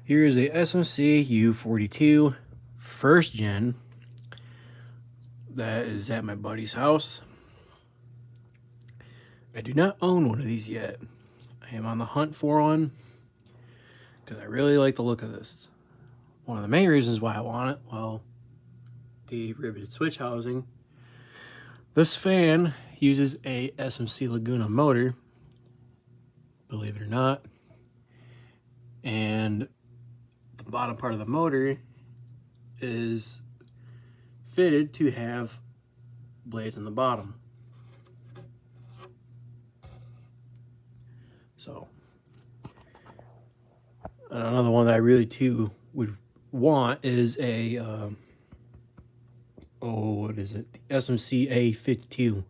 Here is a SMC U42 first gen that is at my buddy's house. I do not own one of these yet. I am on the hunt for one because I really like the look of this. One of the main reasons why I want it, well, the riveted switch housing. This fan uses a SMC Laguna motor, believe it or not, and the bottom part of the motor is fitted to have blades in the bottom. So another one that I really too would want is a what is it? The SMC A52,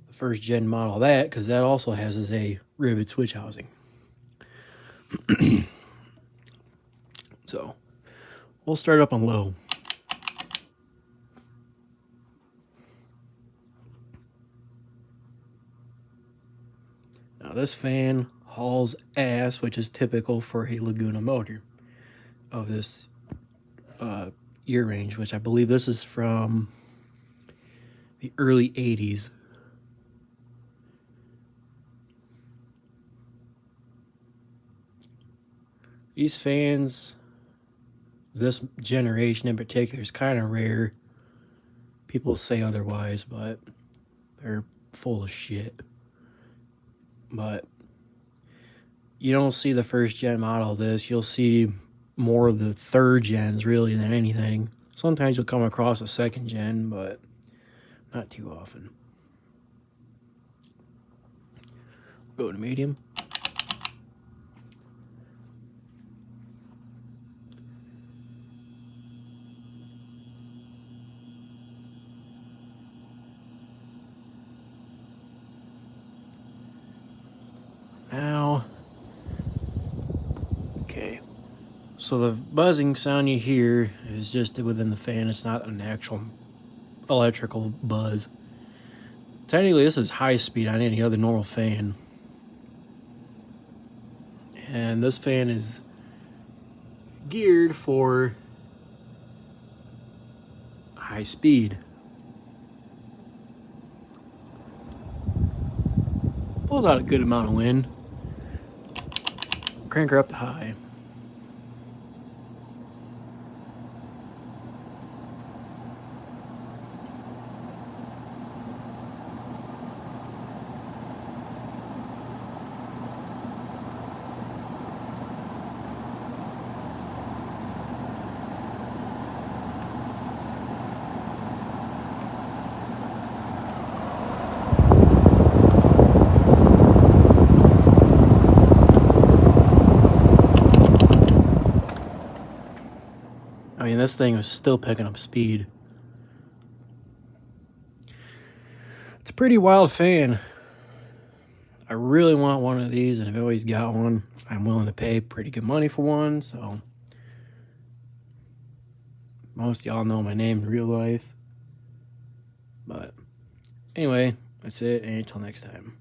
the first gen model of that, because that also has a rivet switch housing. So we'll start up on low. Now this fan hauls ass, which is typical for a Laguna motor of this year range, which I believe this is from the early 80s. These fans, this generation in particular, is kind of rare. People say otherwise, but they're full of shit. But you don't see the first gen model of this. You'll see more of the third gens really than anything. Sometimes you'll come across a second gen, but not too often. Go to medium. Now, okay, so the buzzing sound you hear is just within the fan. It's not an actual electrical buzz. Technically, this is high speed on any other normal fan. And this fan is geared for high speed. Pulls out a good amount of wind. Crank her up to high. I mean, this thing was still picking up speed. It's a pretty wild fan. I really want one of these, and I've always got one. I'm willing to pay pretty good money for one, so most of y'all know my name in real life. But anyway, that's it, and until next time.